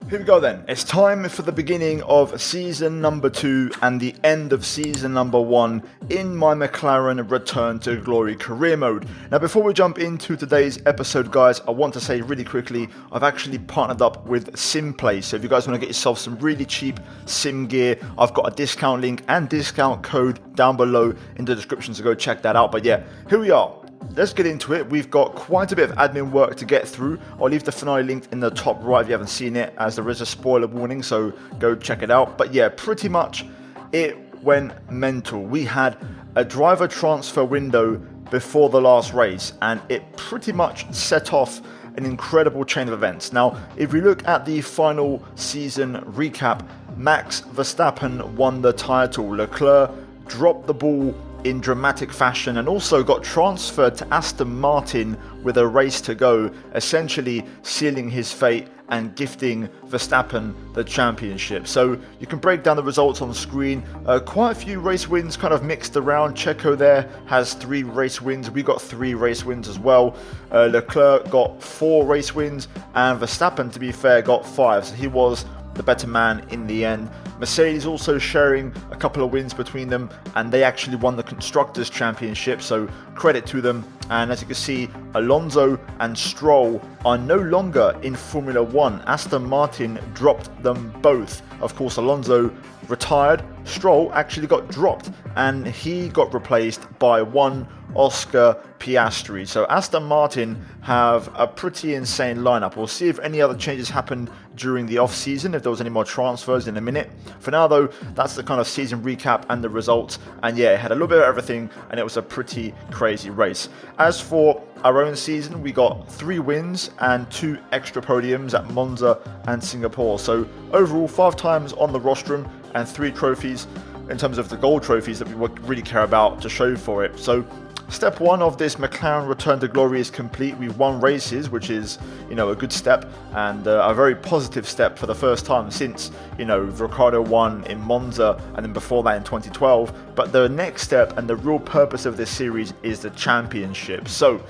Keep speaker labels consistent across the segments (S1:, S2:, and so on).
S1: Here we go then. It's time for the beginning of season number 2 and the end of season number 1 in my McLaren Return to Glory career mode. Now before we jump into today's episode guys, I want to say really quickly, I've actually partnered up with Simplace. So if you guys want to get yourself some really cheap sim gear, I've got a discount link and discount code down below in the description, so go check that out. But yeah, here we are. Let's get into it. We've got quite a bit of admin work to get through. I'll leave the finale linked in the top right if you haven't seen it, as there is a spoiler warning, so go check it out. But yeah, pretty much it went mental. We had a driver transfer window before the last race, and it pretty much set off an incredible chain of events. Now, if we look at the final season recap, Max Verstappen won the title. Leclerc dropped the ball in dramatic fashion and also got transferred to Aston Martin with a race to go, essentially sealing his fate and gifting Verstappen the championship. So you can break down the results on the screen. Quite a few race wins kind of mixed around. Checo there has 3 race wins. We got 3 race wins as well. Leclerc got 4 race wins, and Verstappen, to be fair, got 5. So he was the better man in the end. Mercedes also sharing a couple of wins between them, and they actually won the Constructors' Championship, so credit to them. And as you can see, Alonso and Stroll are no longer in Formula 1. Aston Martin dropped them both. Of course, Alonso retired. Stroll actually got dropped, and he got replaced by one Oscar Piastri. So Aston Martin have a pretty insane lineup. We'll see if any other changes happened during the off season, if there was any more transfers in a minute. For now though, that's the kind of season recap and the results, and yeah, it had a little bit of everything, and it was a pretty crazy race. As for our own season, we got 3 wins and 2 extra podiums at Monza and Singapore. So overall 5 times on the rostrum and 3 trophies in terms of the gold trophies that we really care about to show for it. So step 1 of this McLaren Return to Glory is complete. We've won races, which is, a good step, and a very positive step for the first time since, Ricciardo won in Monza and then before that in 2012. But the next step and the real purpose of this series is the championship. So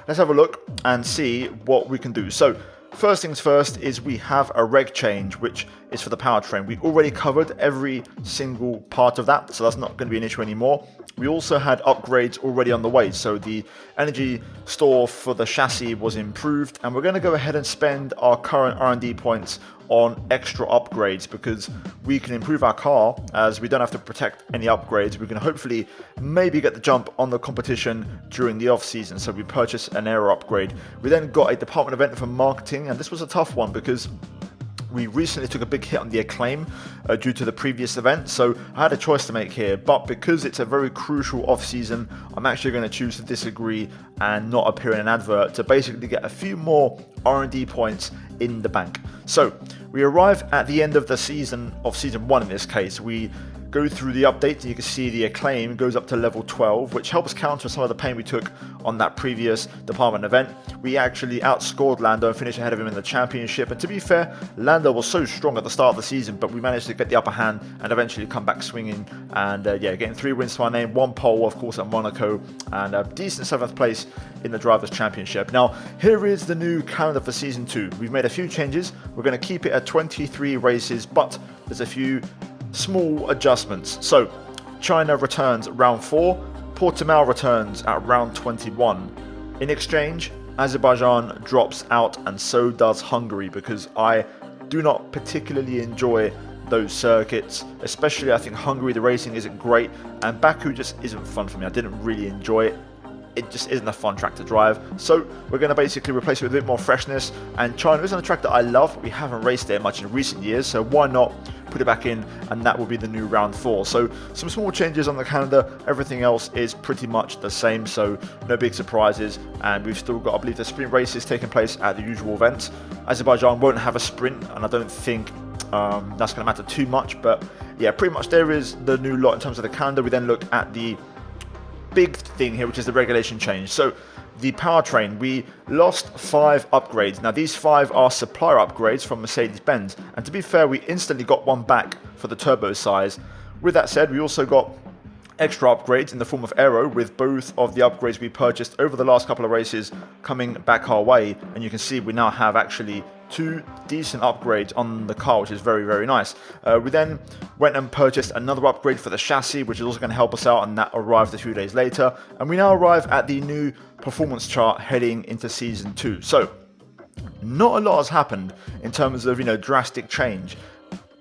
S1: let's have a look and see what we can do. So first things first is we have a reg change, which is for the powertrain. We already covered every single part of that, so that's not going to be an issue anymore. We also had upgrades already on the way, so the energy store for the chassis was improved, and we're going to go ahead and spend our current R&D points on extra upgrades because we can improve our car, as we don't have to protect any upgrades. We can hopefully maybe get the jump on the competition during the off season, so we purchased an aero upgrade. We then got a department event for marketing, and this was a tough one because we recently took a big hit on the acclaim due to the previous event, so I had a choice to make here, but because it's a very crucial off-season, I'm actually going to choose to disagree and not appear in an advert to basically get a few more R&D points in the bank. So we arrive at the end of the season, of season 1 in this case. We go through the updates, and you can see the acclaim goes up to level 12, which helps counter some of the pain we took on that previous department event. We actually outscored Lando and finished ahead of him in the championship, and to be fair, Lando was so strong at the start of the season, but we managed to get the upper hand and eventually come back swinging, and getting 3 wins to our name, 1 pole of course at Monaco, and a decent 7th place in the Drivers' Championship. Now here is the new calendar for season 2. We've made a few changes. We're going to keep it at 23 races, but there's a few small adjustments. So China returns round 4, Portimao returns at round 21. In exchange, Azerbaijan drops out, and so does Hungary, because I do not particularly enjoy those circuits. Especially I think Hungary, the racing isn't great, and Baku just isn't fun for me. I didn't really enjoy it. It just isn't a fun track to drive, so we're going to basically replace it with a bit more freshness. And China isn't a track that I love. We haven't raced it much in recent years, so why not put it back in, and that will be the new round 4. So some small changes on the calendar. Everything else is pretty much the same, so no big surprises. And we've still got, I believe, the sprint races taking place at the usual events. Azerbaijan won't have a sprint, and I don't think that's going to matter too much, but yeah, pretty much there is the new lot in terms of the calendar. We then look at the big thing here, which is the regulation change. So the powertrain, we lost 5 upgrades. Now these 5 are supplier upgrades from Mercedes-Benz, and to be fair, we instantly got 1 back for the turbo size. With that said, we also got extra upgrades in the form of aero, with both of the upgrades we purchased over the last couple of races coming back our way, and you can see we now have actually two decent upgrades on the car, which is very nice. We then went and purchased another upgrade for the chassis, which is also going to help us out, and that arrived a few days later. And we now arrive at the new performance chart heading into Season 2. So, not a lot has happened in terms of, drastic change.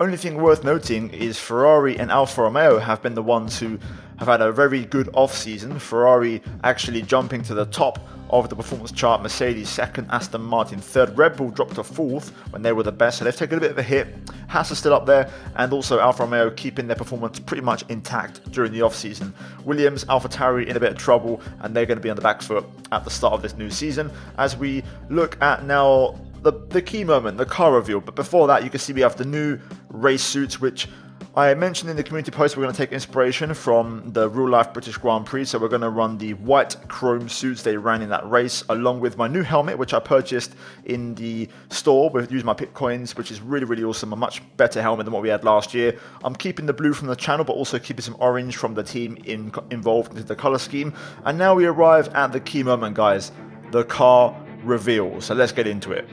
S1: Only thing worth noting is Ferrari and Alfa Romeo have been the ones who have had a very good off-season. Ferrari actually jumping to the top of the performance chart, Mercedes second, Aston Martin third, Red Bull dropped to fourth when they were the best, so they've taken a bit of a hit. Haas is still up there, and also Alfa Romeo keeping their performance pretty much intact during the off-season. Williams, AlphaTauri in a bit of trouble, and they're going to be on the back foot at the start of this new season. As we look at now the key moment, the car reveal, but before that you can see we have the new race suits, which I mentioned in the community post. We're going to take inspiration from the real-life British Grand Prix, so we're going to run the white chrome suits they ran in that race, along with my new helmet, which I purchased in the store with using my Bitcoins, which is really awesome, a much better helmet than what we had last year. I'm keeping the blue from the channel, but also keeping some orange from the team involved in the color scheme. And now we arrive at the key moment, guys, the car reveal. So let's get into it.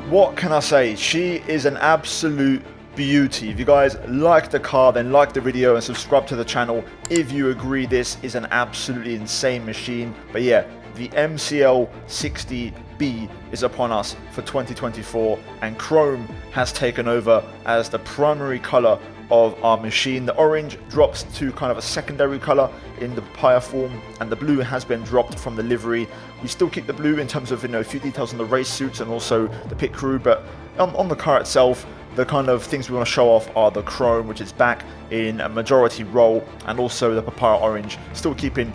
S1: What can I say? She is an absolute beauty. If you guys like the car, then like the video and subscribe to the channel if you agree this is an absolutely insane machine. But yeah, the MCL 60B is upon us for 2024, and chrome has taken over as the primary color of our machine. The orange drops to kind of a secondary color in the pyre form, and the blue has been dropped from the livery. We still keep the blue in terms of a few details on the race suits and also the pit crew, but on the car itself, the kind of things we want to show off are the chrome, which is back in a majority role, and also the papaya orange, still keeping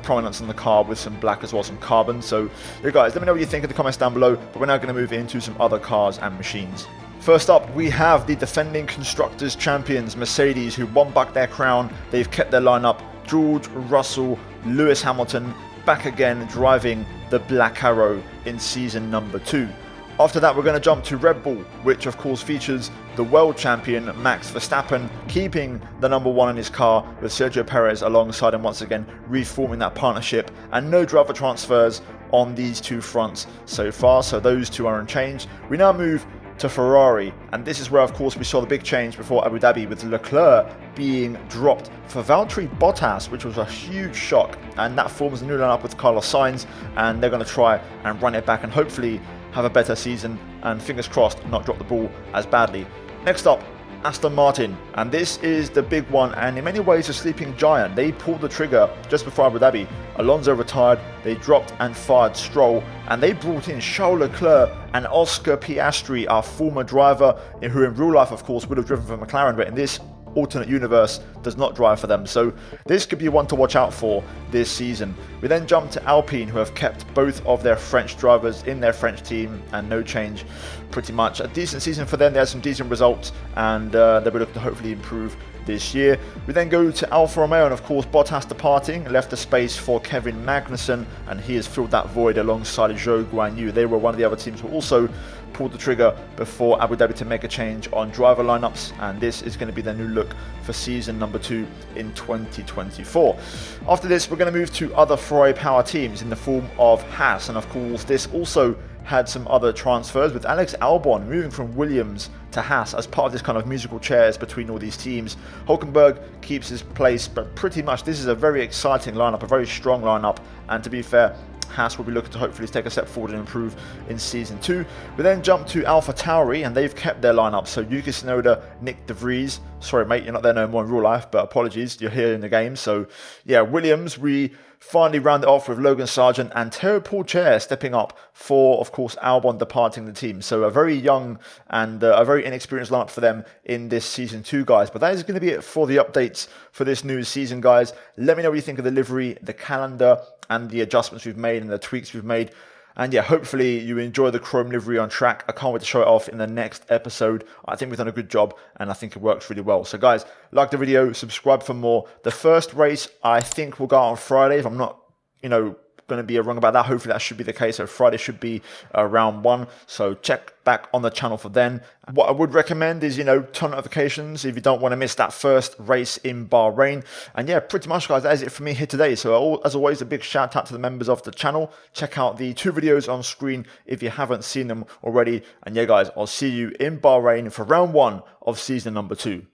S1: prominence on the car with some black as well, some carbon. So yeah, guys, let me know what you think in the comments down below, but we're now going to move into some other cars and machines. First up, we have the defending Constructors Champions, Mercedes, who won back their crown. They've kept their lineup. George Russell, Lewis Hamilton, back again driving the Black Arrow in season number 2. After that, we're going to jump to Red Bull, which of course features the world champion Max Verstappen, keeping the number 1 in his car with Sergio Perez alongside him once again, reforming that partnership, and no driver transfers on these two fronts so far, so those two are unchanged. We now move to Ferrari, and this is where of course we saw the big change before Abu Dhabi, with Leclerc being dropped for Valtteri Bottas, which was a huge shock, and that forms a new lineup with Carlos Sainz, and they're going to try and run it back and hopefully have a better season, and fingers crossed not drop the ball as badly. Next up, Aston Martin, and this is the big one, and in many ways a sleeping giant. They pulled the trigger just before Abu Dhabi. Alonso retired, they dropped and fired Stroll, and they brought in Charles Leclerc and Oscar Piastri, our former driver, who in real life of course would have driven for McLaren, but in this alternate universe does not drive for them. So this could be one to watch out for this season. We then jump to Alpine, who have kept both of their French drivers in their French team, and no change pretty much. A decent season for them. They had some decent results, and they'll be looking to hopefully improve this year. We then go to Alfa Romeo, and of course Bottas departing left a space for Kevin Magnussen, and he has filled that void alongside Zhou Guanyu. They were one of the other teams who also pulled the trigger before Abu Dhabi to make a change on driver lineups, and this is going to be their new look for season number 2 in 2024. After this, we're going to move to other Ferrari power teams in the form of Haas, and of course this also had some other transfers, with Alex Albon moving from Williams to Haas as part of this kind of musical chairs between all these teams. Hulkenberg keeps his place, but pretty much this is a very exciting lineup, a very strong lineup, and to be fair, Haas will be looking to hopefully take a step forward and improve in season 2. We then jump to AlphaTauri, and they've kept their lineup. So Yuki Tsunoda, Nick De Vries. Sorry, mate, you're not there no more in real life, but apologies, you're here in the game. So yeah, Williams, we finally round it off with Logan Sargent and Théo Pourchaire stepping up for, of course, Albon departing the team. So a very young and a very inexperienced lineup for them in this season 2, guys. But that is going to be it for the updates for this new season, guys. Let me know what you think of the livery, the calendar, and the adjustments we've made and the tweaks we've made. And yeah, hopefully you enjoy the chrome livery on track. I can't wait to show it off in the next episode. I think we've done a good job, and I think it works really well. So guys, like the video, subscribe for more. The first race I think will go out on Friday, if I'm not, going to be wrong about that. Hopefully that should be the case. So Friday should be round 1. So check back on the channel for then. What I would recommend is, turn notifications if you don't want to miss that first race in Bahrain. And yeah, pretty much, guys, that is it for me here today. So as always, a big shout out to the members of the channel. Check out the 2 videos on screen if you haven't seen them already. And yeah, guys, I'll see you in Bahrain for round 1 of season number 2.